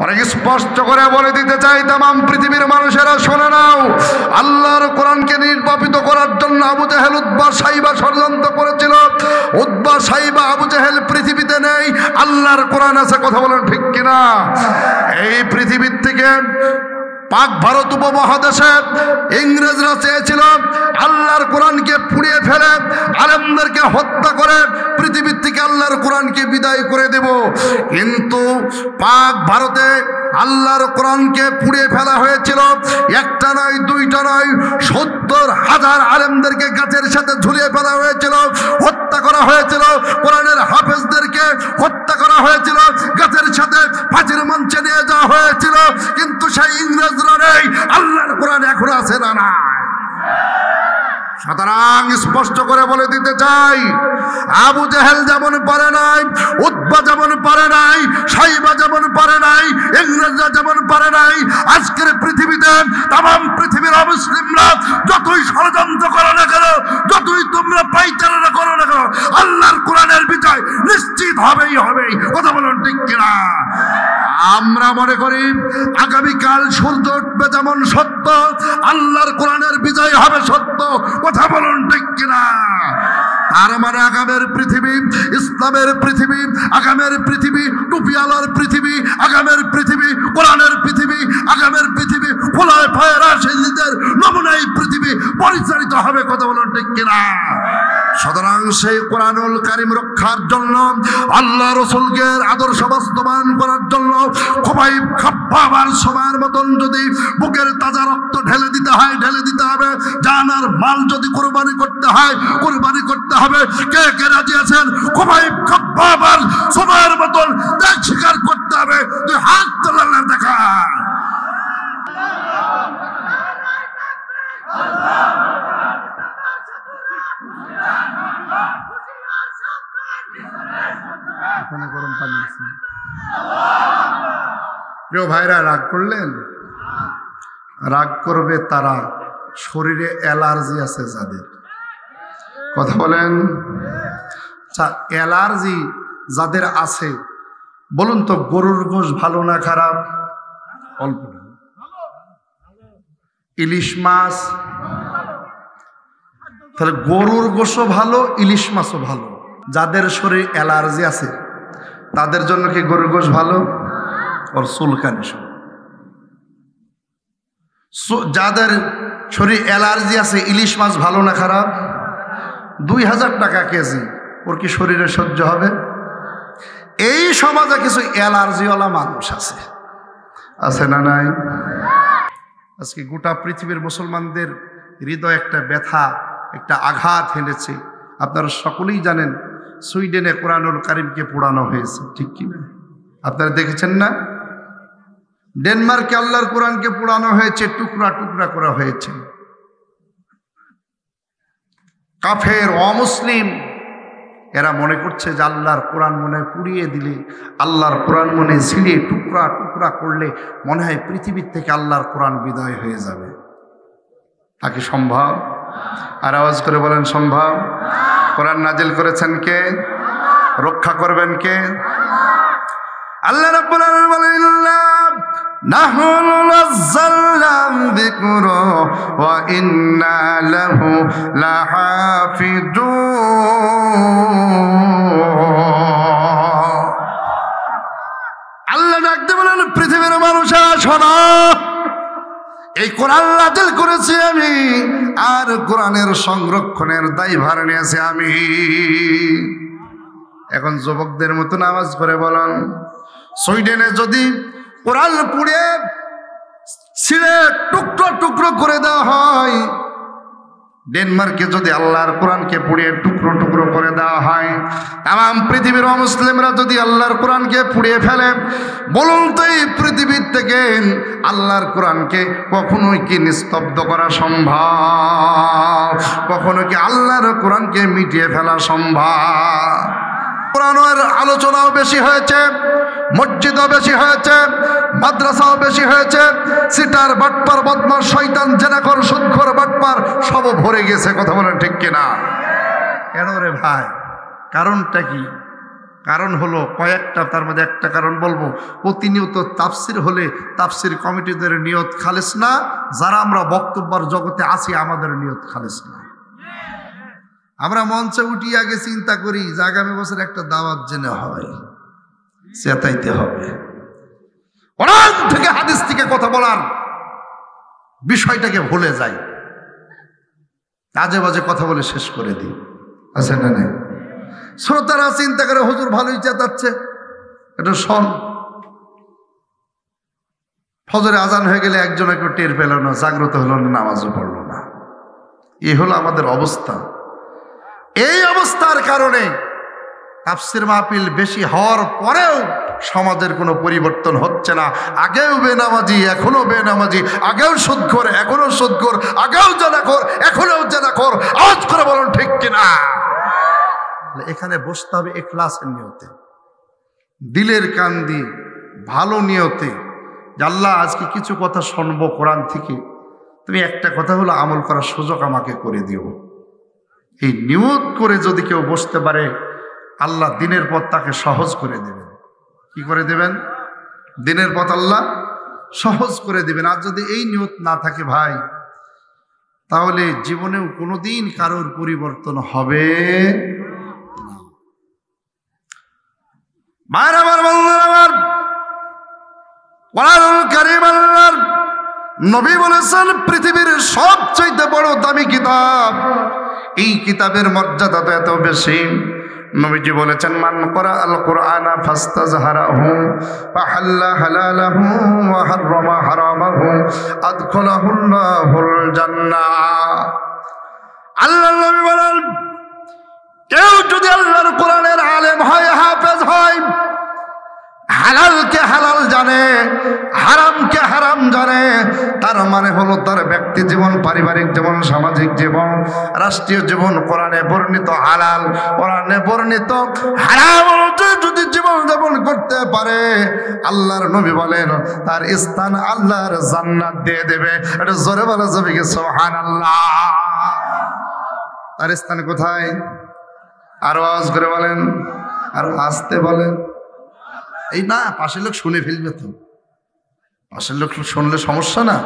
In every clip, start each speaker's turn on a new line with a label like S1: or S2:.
S1: অনেক স্পষ্ট করে বলে দিতে চাই, তাম পৃথিবীর মানুষেরা শোনে নাও, আল্লাহর কোরআনকে নির্বাপিত করার জন্য আবু জেহেল উতবা সাইবা ষড়যন্ত্র করেছিল। উতবা সাইবা আবু জেহেল পৃথিবীতে নেই, আল্লাহর কোরআন আছে। কথা বলেন ঠিক কিনা? এই পৃথিবীর থেকে পাক ভারত উপমহাদেশে ইংরেজরা চেয়েছিল আল্লাহর কোরআনকে পুড়িয়ে ফেলে, আলেমদেরকে হত্যা করে পৃথিবীর থেকে আল্লাহর কোরআনকে বিদায় করে দেব। কিন্তু পাক ভারতে আল্লাহর কোরআনকে পুড়িয়ে ফেলা হয়েছিল। একটা নয়, দুইটা নয়, 70,000 আলেমদেরকে গাছের সাথে ঝুলিয়ে ফেলা হয়েছিল, হত্যা করা হয়েছিল। কোরআনের হাফেজদেরকে হত্যা করা হয়েছিল, গাছের সাথে ফাঁসির মঞ্চে নিয়ে যাওয়া হয়েছিল। কিন্তু সেই ইংরেজরা নেই, আল্লাহর কোরআন এখন আছে না নাই? সুতরাং স্পষ্ট করে বলে দিতে চাই, আবু জেহেল যেমন পারে নাই, উতবা যেমন পারে নাই, সাইবা যেমন পারে নাই, ইংরেজরা যেমন পারে নাই, আজকের পৃথিবীতে তাম পৃথিবীর অমুসলিমরা যতই ষড়যন্ত্র করো না কেন, যতই তোমরা পাইচারা করো না কেন, আল্লাহর কোরআনের বিজয় নিশ্চিত হবেই হবেই। কথা বলুন ঠিক কিনা? আমরা মনে করি আগামীকাল সূর্য উঠবে যেমন সত্য, আল্লাহর কোরআনের বিজয় হবে সত্য। কথা বলুন ঠিক কিনা? তার মানে আগামের পৃথিবী, ইসলামের পৃথিবী, আগামের পৃথিবী, টুপিয়ালার পৃথিবী, আগামের পৃথিবী, কোরআনের পৃথিবী, আগামের পৃথিবী, খোলায় ফায়রা শহীদদের নমুনাই পৃথিবী পরিচালিত হবে। কথা বলুন ঠিক কিনা? সুতরাং সেই কোরআনুল কারীম রক্ষার জন্য, আল্লাহ রসুলকে আদর্শ বাস্তবায়ন করার জন্য খুবাইব খাব্বাব আর সময়ের মতন যদি বুকের তাজা রক্ত ঢেলে দিতে হয়, ঢেলে দিতে হবে। জান আর মাল যদি কোরবানি করতে হয়, কোরবানি করতে হবে। কে কে রাজি আছেন? খুবাইব খাব্বাব আর সময়ের মতন ত্যাগ স্বীকার করতে হবে। তুই হাত তোলার দেখা। গরম পানি আছে। প্রিয় ভাইরা, রাগ করলেন? রাগ করবে তারা শরীরে অ্যালার্জি আছে যাদের। কথা বলেন। আচ্ছা, অ্যালার্জি যাদের আছে বলুন তো, গরুর গোশ ভালো না খারাপ? অল্প। ইলিশ মাছ, তাহলে গরুর গোশও ভালো, ইলিশ মাছও ভালো। যাদের শরীরে অ্যালার্জি আছে তাদের জন্য কি গরুর গোশ ভালো? ওর চুলকানি সব। যাদের শরীরে অ্যালার্জি আছে ইলিশ মাছ ভালো না খারাপ? 2000 টাকা কেজি, ওর কি শরীরে সহ্য হবে? এই সমাজে কিছু অ্যালার্জিওয়ালা মানুষ আছে, আছে না নাই? আজকে গোটা পৃথিবীর মুসলমানদের হৃদয় একটা ব্যথা, একটা আঘাত হেনেছে। আপনারা সকলেই জানেন সুইডেনে কোরআনুল কারীমকে পোড়ানো হয়েছে, ঠিক কি না? আপনারা দেখেছেন না? ডেনমার্কে আল্লাহর কোরআনকে পোড়ানো হয়েছে, টুকরা টুকরা করা হয়েছে। কাফের, অমুসলিম এরা মনে করছে যে আল্লাহর কোরআন মনে পুড়িয়ে দিলে, আল্লাহর কোরআন মনে ছিঁড়ে টুকরা টুকরা করলে মনে হয় পৃথিবীর থেকে আল্লাহর কোরআন বিদায় হয়ে যাবে। তা কি সম্ভব? আর আওয়াজ করে বলেন সম্ভব? কোরআন নাজিল করেছেন কে? রক্ষা করবেন কে? আল্লাহ রাব্বুল আলামিন বলেন, নাহনু নাযালনা যিকরা ওয়া ইন্না লাহু লাহাফিজুন। আল্লাহ ডাকতে বলেন, পৃথিবীর মানুষেরা শোনো, এই কোরআন নাজিল করেছি আমি, আর কোরআনের সংরক্ষণের দায়ভার নিয়েছি আমি। এখন যুবকদের মতো নামাজ করে বলেন, সুইডেনে যদি কোরআন পুড়ে ছিঁড়ে টুকরো টুকরো করে দেওয়া হয়, ডেনমার্কে যদি আল্লাহর কোরআনকে পুড়িয়ে টুকরো টুকরো করে দেওয়া হয়, তাম পৃথিবীর অমুসলিমরা যদি আল্লাহর কোরআনকে পুড়িয়ে ফেলে, বলুন তো এই পৃথিবীর থেকে আল্লাহর কোরআনকে কখনোই কি নিস্তব্ধ করা সম্ভব? কখনো কি আল্লাহর কোরআনকে মিটিয়ে ফেলা সম্ভব? কোরআনের আলোচনাও বেশি হয়েছে, মসজিদও বেশি হয়েছে, মাদ্রাসাও বেশি হয়েছে, সিটার বাটপার বদমাশ শয়তান জেনাকর সুদখোর বাটপার সব ভরে গেছে। কথা বলেন ঠিক কিনা? কেন রে ভাই? কারণটা কি? কারণ হলো কয়েকটা, তার মধ্যে একটা কারণ বলবো, প্রতিনিয়ত তাফসির হলে তাফসির কমিটিদের নিয়ত খালেস না, যারা আমরা বক্তব্যের জগতে আছি আমাদের নিয়ত খালেস না। আমরা মঞ্চে উঠি আগে চিন্তা করি যে আগামী বছর একটা দাওয়াত জেনে হয়, চেতাইতে হবে। কোরআন থেকে হাদিস থেকে কথা বলার বিষয়টাকে ভুলে যাই, আজে বাজে কথা বলে শেষ করে দিই। আছে না নেই? শ্রোতারা চিন্তা করে হুজুর ভালোই চেতাচ্ছে, এটা শোন। ফজরে আজান হয়ে গেলে একজন একটু টের পেল না, জাগ্রত হলো না, নামাজও পড়লো না। এই হলো আমাদের অবস্থা। এই অবস্থার কারণে তাফসীর মাহফিল বেশি হওয়ার পরেও সমাজের কোনো পরিবর্তন হচ্ছে না। আগেও বেনামাজি এখনো বেনামাজি, আগেও সুদখোর এখনো সুদখোর, আগেও জানাখোর এখনো জানাখোর। আওয়াজ করে বলুন ঠিক কিনা? এখানে বসতে হবে ইখলাসের নিয়তে, দিলের কান দিয়ে ভালো নিয়তে, যে আল্লাহ আজকে কিছু কথা শুনবো কোরআন থেকে, তুমি একটা কথা হলো আমল করার সুযোগ আমাকে করে দিও। এই নিয়ত করে যদি কেউ বসতে পারে, আল্লাহ দিনের পথ তাকে সহজ করে দেবেন। কি করে দেবেন? দিনের পথ আল্লাহ সহজ করে দেবেন। আর যদি এই নিয়ত না থাকে ভাই, তাহলে জীবনেও কোনোদিন কারোর পরিবর্তন হবে না। মায়ের আমার বন্ধুরা আমার, কোরআনুল কারীম আল্লাহর নবী বলেছেন পৃথিবীর সবচেয়ে বড় দামি কিতাব। এই কিতাবের মর্যাদা তো এত বেশি, নবীজি বলেছেন মান করা আল কোরআনা ফাস্তাজহারাহু ফাহাল্লা হালালাহু ওয়া হাররামা হারামাহু আদখালাহুল্লাহুল জান্নাহ। আল্লাহর নবী বলেন, কেউ যদি আল্লাহর কোরআনের আলেম হয়, হাফেজ হয়, হালালকে হালাল জানে, হারামকে হারাম জানে, তার মানে হলো তার ব্যক্তি জীবন, পারিবারিক জীবন, সামাজিক জীবন, রাষ্ট্রীয় জীবন কোরআনে বর্ণিত হালাল, কোরআনে বর্ণিত হারাম অনুযায়ী যদি জীবন যাপন করতে পারে, আল্লাহর নবী বলেন তার স্থান আল্লাহর জান্নাত দিয়ে দেবে। এটা জোরে বলা যাবে কি সুবহানাল্লাহ? তার স্থান কোথায়? আরো আওয়াজ করে বলেন, আরো আস্তে বলেন। এই না, পাশের লোক শুনে ফেলবে তো, পাশের লোক শুনলে সমস্যা না?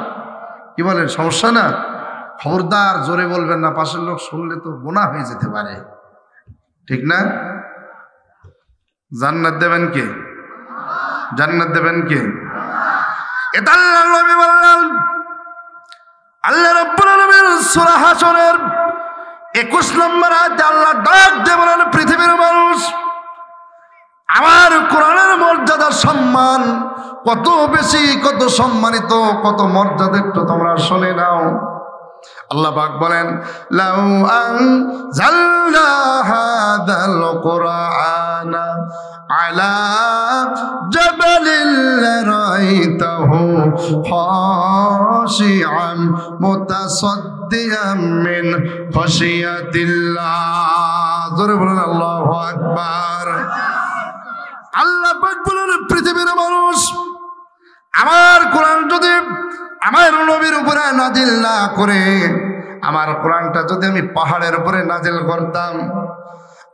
S1: কি বলেন, সমস্যা না? খবরদার জোরে বলবেন না, পাশের লোক শুনলে তো গুনাহ হয়ে যেতে পারে, ঠিক না? জান্নাত দেবেন কে? জান্নাত দেবেন কে? এটা আল্লাহর নবী বললেন। আল্লাহ রাব্বুল আলামিন সূরা হাশরের 21 নম্বর আয়াতে আল্লাহ ডাক দিয়ে বলেন, পৃথিবীর মানুষ, আমার কোরআনের মর্যাদা সম্মান কত বেশি, কত সম্মানিত, কত মর্যাদা, একটু তোমরা শুনে নাও। আল্লাহ পাক বলেন, লাউ আনজালনা হাযাল কুরআনা আলা জাবালিন লারাইতাহু খাশিআন মুতাসাদ্দিআন মিন খাশিয়াতিল্লাহ। জোরে বলেন আল্লাহু আকবার। আল্লাহ পাক বলেন, পৃথিবীর মানুষ, আমার কোরআন যদি আমার নবীর উপরে নাজিল না করে, আমার কোরআনটা যদি আমি পাহাড়ের উপরে নাজিল করতাম,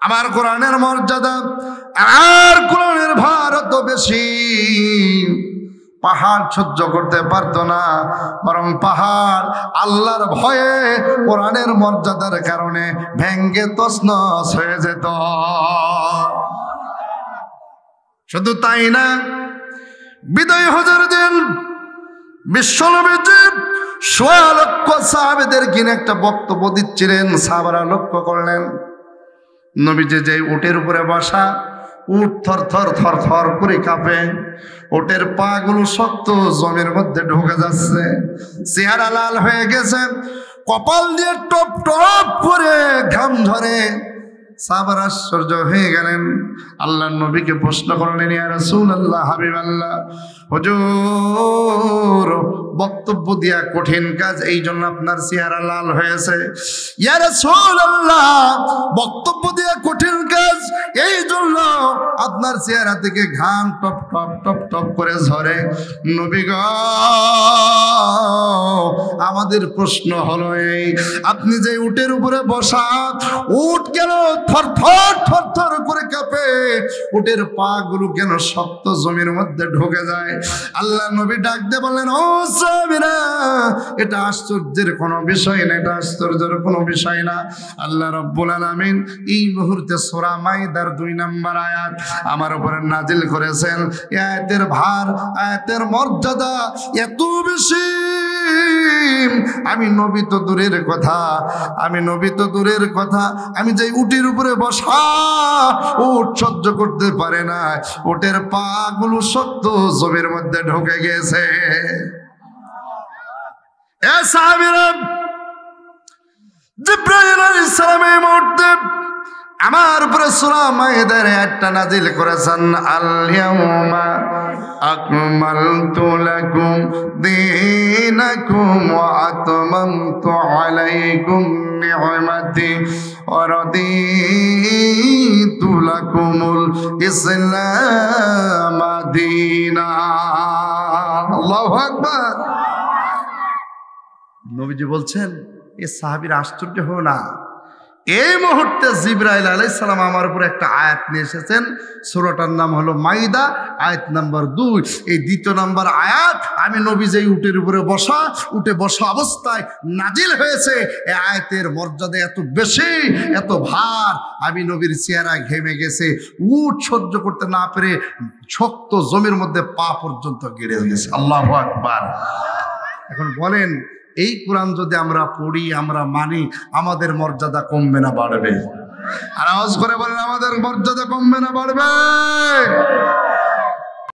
S1: আমার কোরআনের মর্যাদা, আমার কোরআনের ভার তো বেশি, পাহাড় সহ্য করতে পারতো না, বরং পাহাড় আল্লাহর ভয়ে কোরআনের মর্যাদার কারণে ভেঙ্গে তছনছ হয়ে যেত। শুধু তাই না, বিদায় হজের দিন বিশ্বনবীজি ১৬ লক্ষ সাহাবীদের কিনে একটা বক্তব্য দিচ্ছিলেন। সাহাবারা লক্ষ্য করলেন, নবীজি যে উটের উপরে বসা, উট থর থর থর থর করে কাঁপে, উটের পা গুলো শক্ত জমির মধ্যে ঢুকে যাচ্ছে, চেহারা লাল হয়ে গেছে, কপাল দিয়ে টপ টপ করে ঘাম ঝরে। সাহাবারা আশ্চর্য হয়ে গেলেন, আল্লাহর নবীকে প্রশ্ন করলেন, ইয়া রাসূলুল্লাহ, হাবিবাল্লাহ, হুজুর বক্তব্য দিয়া কঠিন কাজ, এই জন্য আপনার চেহারা লাল হয়েছে। ইয়া রাসূলুল্লাহ, বক্তব্য দিয়া কঠিন কাজ, এই জন্য আপনার চেহারা থেকে ঘাম টপ টপ টপ টপ করে ঝরে। নবী গো, আমাদের প্রশ্ন হলো এই, আপনি যে উটের উপরে বসা, উট কেন থর করে কাঁপে, উটের পা গুলো কেন শক্ত জমির মধ্যে ঢুকে যায়। আল্লাহ নবী ডাক দিয়ে বললেন, ও সাহাবীরা, এটা আশ্চর্যের কোনো বিষয় না, এটা আশ্চর্যের কোনো বিষয় না। আল্লাহ রাব্বুল আলামিন এই মুহূর্তে সূরা মাইদার 2 নম্বর আয়াত আমার উপরে নাজিল করেছেন। এই আয়াতের ভার, আয়াতের মর্যাদা এত বেশি, আমি নবী তো দূরের কথা, আমি যে উটের উপরে বসা, উট সহ্য করতে পারে না, উটের পা গুলো শক্ত জমির মধ্যে ঢুকে গেছে। এ সাহাবীরা, জিবরাইল আলাইহিস সালাম এই মুহূর্তে আমার উপরে সূরা মাইদার একটা নাজিল করেছেন। আল ইয়াউমা আকমালতু লাকুম দীনাকুম ওয়া আতমামতু আলাইকুম নি'মাতি ওয়া রাদিতু লাকুমুল ইসলাম দীনা। আল্লাহু আকবার। নবীজি বলছেন, এ সাহাবীরা আশ্চর্য হও না, এই মুহূর্তে জিবরাইল আলাইহিস সালাম আমার উপরে একটা আয়াত নিয়ে এসেছেন। সূরাটার নাম হলো মাইদা, আয়াত নাম্বার 2। এই 2 নম্বর আয়াত আমি নবী যেই উটের উপরে উটে বসা অবস্থায় নাজিল হয়েছে। এই আয়াতের মর্যাদা এত বেশি, এত ভার, আমি নবীর চেহারা ঘেমে গেছে, উট সহ্য করতে না পেরে শক্ত জমির মধ্যে পা পর্যন্ত গেড়ে গেছে। আল্লাহু আকবার। এখন বলেন, এই কোরআন যদি আমরা পড়ি, আমরা মানি, আমাদের মর্যাদা কমবে না বাড়বে? আওয়াজ করে বলেন, আমাদের মর্যাদা কমবে না বাড়বে?